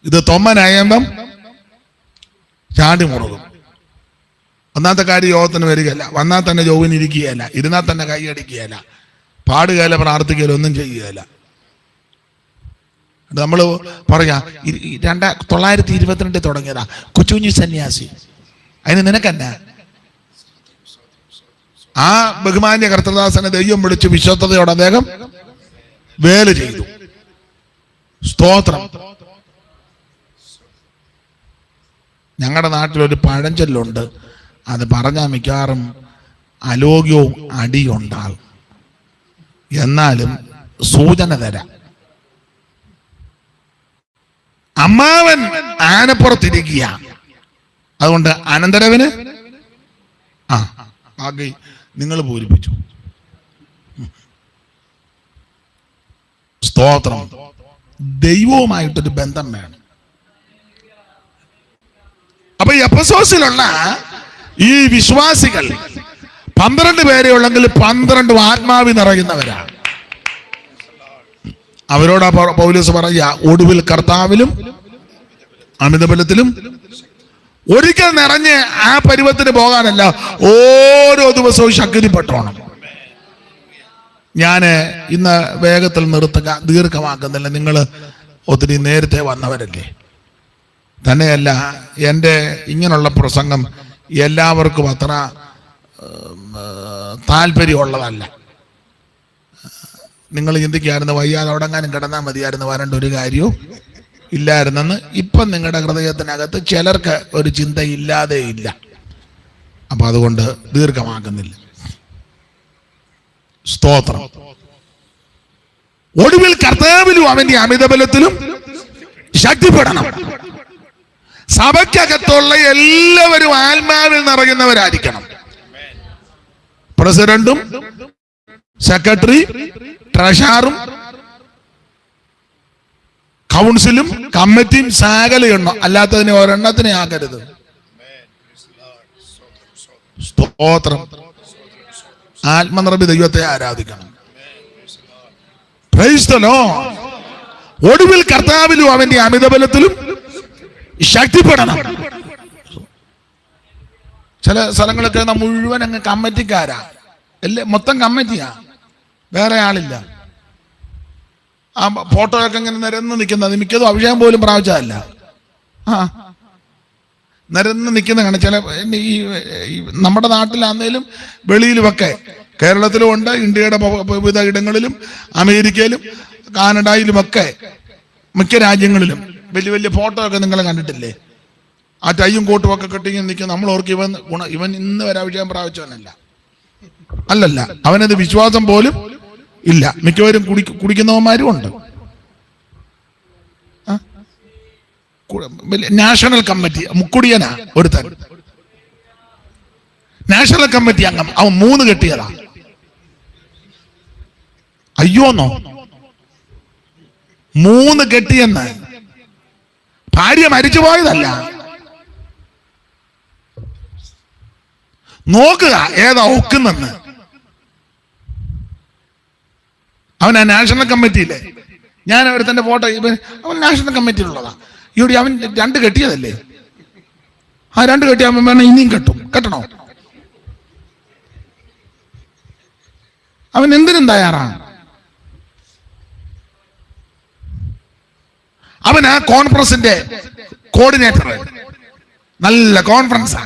ഇത് തൊമ്മനായമ്പം ചാടി മുറുകും. ഒന്നാമത്തെ കാര്യം യോഗത്തിന് വരികയല്ല, വന്നാൽ തന്നെ ജോവിന് ഇരിക്കുകയല്ല, ഇരുന്നാൽ തന്നെ കൈയടിക്കുകയല്ല, പാടുകയല്ല, പ്രാർത്ഥിക്കുകയല്ല, ഒന്നും ചെയ്യുകയല്ല. നമ്മൾ പറയാ 1922 തുടങ്ങിയതാ കൊച്ചുകുഞ്ഞി സന്യാസി. അതിന് നിനക്കെന്നാ? ആ ബഹുമാന്യ കർത്തദാസനെ ദൈവം വിളിച്ച് വിശ്വസ്തയോടെ അദ്ദേഹം വേല ചെയ്തു. സ്തോത്രം. ഞങ്ങളുടെ നാട്ടിലൊരു പഴഞ്ചൊല്ലുണ്ട്, അത് പറഞ്ഞാൽ മിക്കവാറും അലോക്യവും അടിയുണ്ടാകും. എന്നാലും സൂചന തരാം. അമ്മാവൻ ആനപ്പുറത്തിരിക്കുക, അതുകൊണ്ട് അനന്തരവന് ബാക്കി നിങ്ങൾ പൂരിപ്പിച്ചു. സ്തോത്രം. ദൈവവുമായിട്ടൊരു ബന്ധം വേണം. അപ്പൊ ഈ എഫെസോസിലുള്ള ഈ വിശ്വാസികൾ 12 പേരെ ഉള്ളെങ്കിൽ 12 ആത്മാവി നിറയുന്നവരാണ്. അവരോട് പൗലോസ് പറയുക, ഒടുവിൽ കർത്താവിലും അമിതബലത്തിലും ഒരിക്കൽ നിറഞ്ഞ് ആ പരുവത്തിന് പോകാനല്ല, ഓരോ ദിവസവും ശക്തിപ്പെട്ടോണം. ഞാൻ ഇന്ന് വേഗത്തിൽ നിർത്തുക, ദീർഘമാക്കുന്നില്ല. നിങ്ങൾ ഒത്തിരി നേരത്തെ വന്നവരല്ലേ. തന്നെയല്ല, എൻ്റെ ഇങ്ങനെയുള്ള പ്രസംഗം എല്ലാവർക്കും അത്ര താല്പര്യമുള്ളതല്ല. നിങ്ങൾ ചിന്തിക്കായിരുന്നു വയ്യാതെ അവിടെങ്ങാനും കിടന്നാൽ മതിയായിരുന്നു, വരേണ്ട ഒരു കാര്യവും ഇല്ലായിരുന്നെന്ന്. ഇപ്പം നിങ്ങളുടെ ഹൃദയത്തിനകത്ത് ചിലർക്ക് ഒരു ചിന്ത ഇല്ലാതെ ഇല്ല. അപ്പൊ അതുകൊണ്ട് ദീർഘമാക്കുന്നില്ല. സ്തോത്രം. ഒടുവിൽ കർത്താവിലും അവന്റെ അമിതബലത്തിലും ശക്തിപ്പെടണം. സഭയ്ക്കകത്തുള്ള എല്ലാവരും ആത്മാവിൽ നിറയുന്നവരായിരിക്കണം. പ്രസിഡന്റും സെക്രട്ടറി, ട്രഷററും, കൗൺസിലും കമ്മിറ്റിയും സകലയെണ്ണം, അല്ലാത്തതിനെ ഒരെണ്ണത്തിനെ ആകരുത്. സ്തോത്രം. ആത്മനിറവി ദൈവത്തെ ആരാധിക്കണം. Praise the Lord. ഒടുവിൽ കർത്താവിലും അവന്റെ അമിതബലത്തിലും ശക്തിപ്പെടണം. ചില സ്ഥലങ്ങളൊക്കെ മുഴുവൻ അങ്ങ് കമ്മിറ്റിക്കാരാ, അല്ലേ, മൊത്തം കമ്മിറ്റിയാ, വേറെ ആളില്ല. ആ ഫോട്ടോയൊക്കെ ഇങ്ങനെ നിരന്ന് നിൽക്കുന്നത് മിക്കതും അഭിഷേകം പോലും പ്രാപിച്ചതല്ല. നിരന്ന് നിൽക്കുന്ന കാണാം. ചില ഈ നമ്മുടെ നാട്ടിലാന്നേലും വെളിയിലുമൊക്കെ, കേരളത്തിലും ഉണ്ട്, ഇന്ത്യയുടെ വിവിധ ഇടങ്ങളിലും, അമേരിക്കയിലും കാനഡയിലുമൊക്കെ, മിക്ക രാജ്യങ്ങളിലും വലിയ വലിയ ഫോട്ടോ ഒക്കെ നിങ്ങൾ കണ്ടിട്ടില്ലേ? ആ ടൈയും കോട്ടും ഒക്കെ കെട്ടി നിൽക്കും. നമ്മൾ ഓർക്കും ഇവൻ ഇന്ന് വരെ അഭിഷേകം പ്രാപിച്ചവനല്ല. അല്ലല്ല, അവനത് വിശ്വാസം പോലും ഇല്ല. മിക്കവരും കുടിക്കുന്നവന്മാരും ഉണ്ട്. നാഷണൽ കമ്മിറ്റി മുക്കുടിയനാ ഒരുത്തൻ, നാഷണൽ കമ്മിറ്റി അംഗം. അവൻ 3 കെട്ടിയതാ. അയ്യോന്നോ, 3 കെട്ടിയെന്ന്. ഭാര്യ മരിച്ചു പോയതല്ല. നോക്കുക ഏതാ ഒക്കുന്നെന്ന്. അവൻ ആ നാഷണൽ കമ്മിറ്റിയിലെ, ഞാൻ ഒരുത്തന്റെ ഫോട്ടോ, അവൻ നാഷണൽ കമ്മിറ്റിയിലുള്ളതാ. ഇവിടെ അവൻ 2 കെട്ടിയതല്ലേ. ആ 2 കെട്ടിയാകുമ്പോൾ വേണം ഇനിയും കെട്ടണോ? അവൻ എന്തിനും തയ്യാറാണ്. അവൻ ആ കോൺഫറൻസിന്റെ കോർഡിനേറ്റർ, നല്ല കോൺഫറൻസാ.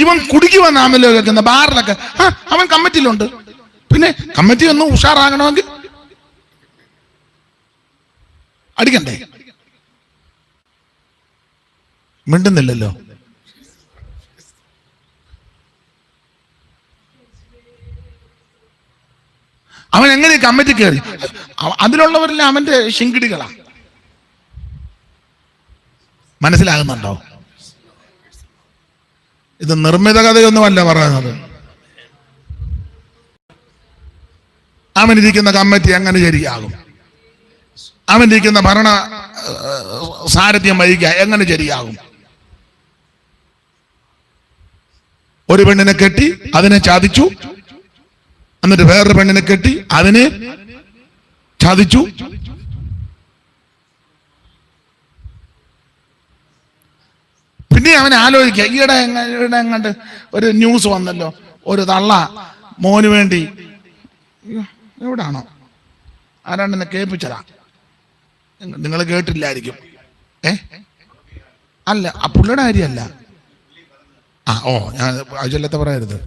ഇവൻ കുടിക്കുവാന്നാമല്ലോ കേൾക്കുന്ന ബാറിലൊക്കെ. അവൻ കമ്മിറ്റിയിലുണ്ട്. പിന്നെ കമ്മിറ്റി ഒന്നും ഉഷാറാകണമെങ്കിൽ അടിക്കണ്ടേ? മിണ്ടുന്നില്ലല്ലോ. അവൻ എങ്ങനെ കമ്മിറ്റി കയറി? അതിലുള്ളവരെല്ലാം അവന്റെ ശിങ്കിടികളാ. മനസ്സിലാകുന്നുണ്ടോ? ഇത് നിർമ്മിത കഥയൊന്നുമല്ല പറയുന്നത്. അവനിരിക്കുന്ന കമ്മിറ്റി എങ്ങനെ ശരിയാകും? അവനിരിക്കുന്ന ഭരണ സാരഥ്യം വഹിക്കുക എങ്ങനെ ശരിയാകും? ഒരു പെണ്ണിനെ കെട്ടി അതിനെ ചതിച്ചു, എന്നിട്ട് വേറൊരു പെണ്ണിനെ കെട്ടി അതിനെ ചതിച്ചു. പിന്നെ അവൻ ആലോചിക്കുക, ഈയിടെ എങ്ങാണ്ട് ഒരു ന്യൂസ് വന്നല്ലോ, ഒരു തള്ള മോന് വേണ്ടി, എവിടാണോ ആരാണ്ടെന്നെ കേൾപ്പിച്ചതാ, നിങ്ങൾ കേട്ടില്ലായിരിക്കും. അല്ല, ആ പുള്ളിയുടെ കാര്യമല്ല. ഞാൻ അജല്ലത്തെ പറയരുത്.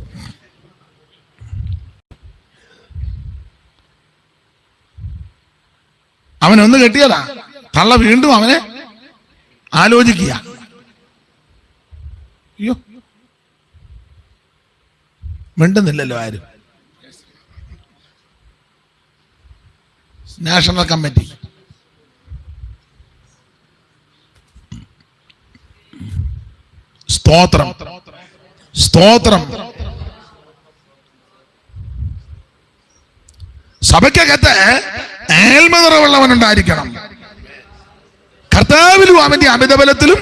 അവനൊന്ന് കെട്ടിയതാ, തള്ള വീണ്ടും അവനെ ആലോചിക്കുക. അയ്യോ, മിണ്ടുന്നില്ലല്ലോ ആരും. നാഷണൽ കമ്മിറ്റി സ്തോത്രം, സ്തോത്രം. സഭയ്ക്കകത്ത് ആത്മനിറവുള്ളവനുണ്ടായിരിക്കണം. കർത്താവിലും അവന്റെ അമിതബലത്തിലും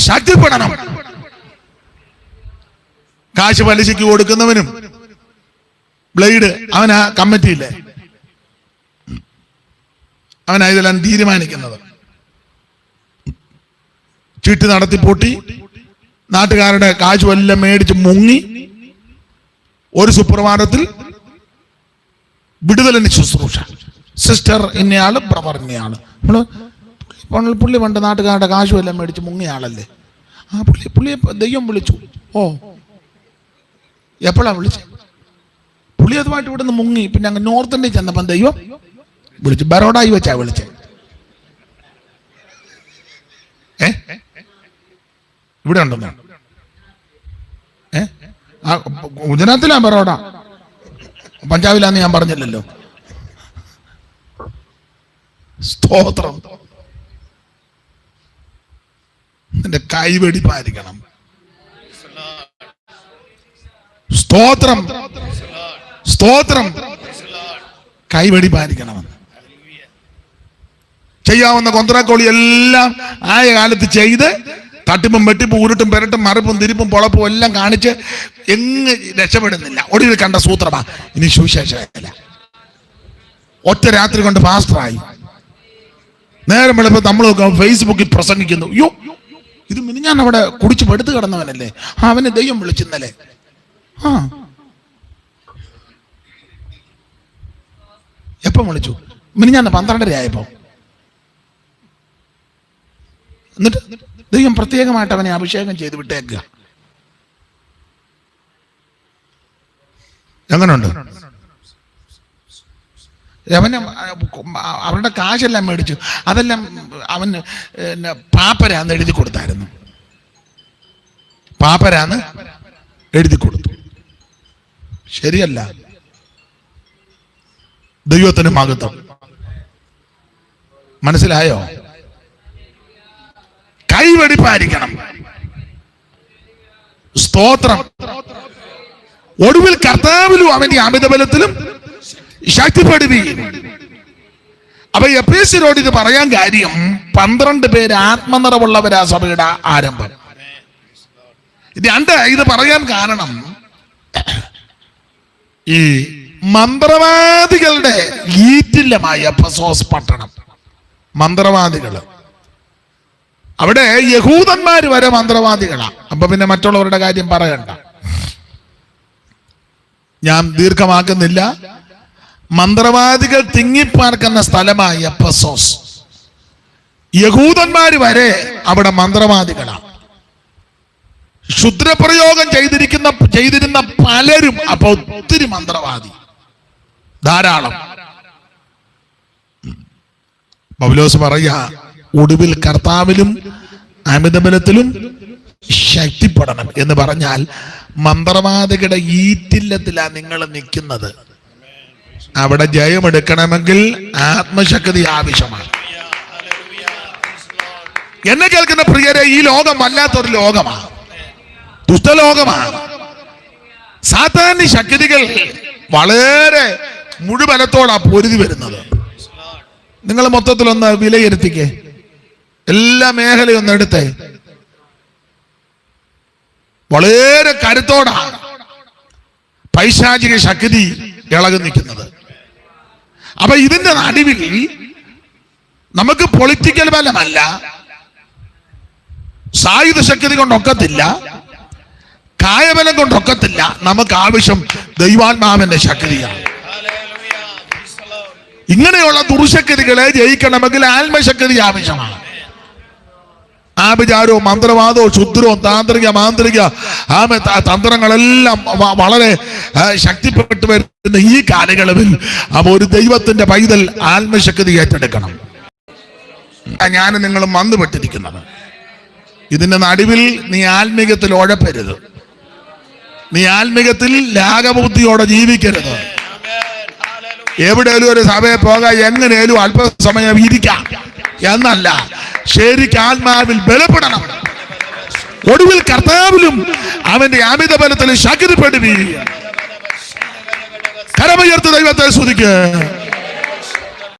ശക്തിപ്പെടണം. കാശ് പലിശയ്ക്ക് കൊടുക്കുന്നവനും ബ്ലേഡ്, അവനാ കമ്മിറ്റിയില്ലേ, അവനാ ഇതെല്ലാം തീരുമാനിക്കുന്നത്. ചീട്ട് നടത്തി പൂട്ടി നാട്ടുകാരുടെ കാശ് എല്ലാം മേടിച്ച് മുങ്ങി ഒരു സുപ്രഭാതത്തിൽ വിടുതലിന് ശുശ്രൂഷ. സിസ്റ്റർ ഇന്നയാള്, ബ്രദർ ഇന്നയാള്. പുള്ളി പണ്ട് നാട്ടുകാരുടെ കാശും എല്ലാം മേടിച്ച് മുങ്ങിയ ആളല്ലേ. പുള്ളിയെ ദൈവം വിളിച്ചു. എപ്പോഴാ വിളിച്ചത്? പുള്ളി അതുമായിട്ട് ഇവിടെ നിന്ന് മുങ്ങി. പിന്നെ അങ്ങ് നോർത്ത് ഇന്ത്യയിൽ ചെന്നപ്പം ദൈവം വിളിച്ചു. ബറോഡായി വെച്ചാ വിളിച്ചത്. ഇവിടെ ഉണ്ടെന്നോ? ഗുജറാത്തിലാ ബറോഡ, പഞ്ചാബിലാന്ന് ഞാൻ പറഞ്ഞില്ലല്ലോ. സ്തോത്രം. നിന്റെ കൈവെടിപ്പായിരിക്കണം. സ്തോത്രം, സ്തോത്രം. കൈവെടിപ്പായിരിക്കണമെന്ന് ചെയ്യാവുന്ന കൊന്ത്രാക്കോളി എല്ലാം ആയ കാലത്ത് ചെയ്ത് തട്ടിപ്പും വെട്ടിപ്പും ഉരുട്ടും പെരട്ടും മറിപ്പും തിരിപ്പും പൊളപ്പും എല്ലാം കാണിച്ച് എങ്ങ് രക്ഷപ്പെടുന്നില്ല. ഒടുവിൽ കണ്ട സൂത്രമാ, ഇനി സുവിശേഷമല്ല. ഒറ്റ രാത്രി കൊണ്ട് പാസ്റ്ററായി. നേരം വെളുപ്പം നമ്മൾ ഫേസ്ബുക്കിൽ പ്രസംഗിക്കുന്നു. അയ്യോ, ഇത് ഞാൻ അവിടെ കുടിച്ച് പെടുത്ത് കിടന്നവനല്ലേ, അവനെ ദൈവം വിളിച്ചിന്നല്ലേ. എപ്പം വിളിച്ചു? ഞാൻ 12:30 ആയപ്പോ. എന്നിട്ട് ദൈവം പ്രത്യേകമായിട്ട് അവനെ അഭിഷേകം ചെയ്ത് വിട്ടേക്കുക. എങ്ങനെയുണ്ട്? അവന് അവരുടെ കാശെല്ലാം മേടിച്ചു. അതെല്ലാം അവന് പാപ്പരാന്ന് എഴുതി കൊടുത്തായിരുന്നു. പാപ്പരാന്ന് എഴുതി കൊടുത്തു. ശരിയല്ല. ദൈവത്തിന് മഹത്വം. മനസ്സിലായോ? കൈവെടിപ്പായിരിക്കണം. സ്തോത്രം. ഒടുവിൽ കർത്താവിലും അവന്റെ അമിതബലത്തിലും ശക്തിപ്പെടുകയും. അപ്പൊ എഫേസ്യരോട് ഇത് പറയാൻ കാര്യം, 12 പേര് ആത്മനിറവുള്ളവരാ സഭയുടെ ആരംഭം. ഇത് പറയാൻ കാരണം, ഈ മന്ത്രവാദികളുടെ ഈറ്റില്ലമായ എഫെസോസ് പട്ടണം, മന്ത്രവാദികള്, അവിടെ യഹൂദന്മാര് വരെ മന്ത്രവാദികളാ. അപ്പൊ പിന്നെ മറ്റുള്ളവരുടെ കാര്യം പറയണ്ട, ഞാൻ ദീർഘമാക്കുന്നില്ല. മന്ത്രവാദികൾ തിങ്ങിപ്പാർക്കുന്ന സ്ഥലമായ എഫെസോസ്. യഹൂദന്മാര് വരെ അവിടെ മന്ത്രവാദികളാ. ക്ഷുദ്രപ്രയോഗം ചെയ്തിരുന്ന പലരും അപ്പൊ ഒത്തിരി മന്ത്രവാദി, ധാരാളം. പൗലോസ് പറയാ, ഒടുവിൽ കർത്താവിലും അമിതബലത്തിലും ശക്തിപ്പെടണം എന്ന് പറഞ്ഞാൽ മന്ത്രവാദികളുടെ ഈറ്റില്ലത്തിലാ നിങ്ങൾ നിൽക്കുന്നത്. അവിടെ ജയമെടുക്കണമെങ്കിൽ ആത്മശക്തി ആവശ്യമാണ്. എന്നെ കേൾക്കുന്ന പ്രിയരെ, ഈ ലോകം വല്ലാത്തൊരു ലോകമാണ്, ദുഷ്ടലോകമാണ്. സാത്താന്യ ശക്തികൾ വളരെ മുഴുവനത്തോടാ പൊരുതി വരുന്നത്. നിങ്ങൾ മൊത്തത്തിലൊന്ന് വിലയിരുത്തിക്കേ, എല്ലാ മേഖലയും ഒന്ന് എടുത്തേ. വളരെ കരുത്തോടാ പൈശാചിക ശക്തി ഇളകി നിൽക്കുന്നത്. അപ്പൊ ഇതിന്റെ നടുവിൽ നമുക്ക് പൊളിറ്റിക്കൽ ബലമല്ല, സായുധ ശക്തി കൊണ്ടൊക്കത്തില്ല, കായബലം കൊണ്ടൊക്കത്തില്ല. നമുക്ക് ആവശ്യം ദൈവാത്മാവിന്റെ ശക്തിയാണ്. ഇങ്ങനെയുള്ള ദുർശക്തികളെ ജയിക്കണമെങ്കിൽ ആത്മശക്തി ആവശ്യമാണ്. ആഭിചാരവും മന്ത്രവാദവും ക്ഷുദ്രവും താന്ത്രിക മാന്ത്രിക തന്ത്രങ്ങളെല്ലാം വളരെ ശക്തിപ്പെട്ടു വരുന്ന ഈ കാലയളവിൽ ഒരു ദൈവത്തിന്റെ പൈതൽ ആത്മശക്തി ഏറ്റെടുക്കണം. ഞാൻ നിങ്ങളും വന്നുപെട്ടിരിക്കുന്നത് ഇതിന്റെ നടുവിൽ നീ ആത്മീകത്തിൽ ഉഴപ്പരുത്. നീ ആത്മീകത്തിൽ ലാഘബുദ്ധിയോടെ ജീവിക്കരുത്. എവിടെയും ഒരു സഭയെ പോകാൻ എങ്ങനെയും അല്പസമയം ഇരിക്കാം എന്നല്ല, ശരിക്കും ആത്മാവിൽ ബലപ്പെടണം. ഒടുവിൽ കർത്താവിലും അവന്റെ അമിത ബലത്തിൽ ശക്തിപ്പെടുവീ. കരമുയർത്ത് ദൈവത്തെ സ്തുതിക്കുക.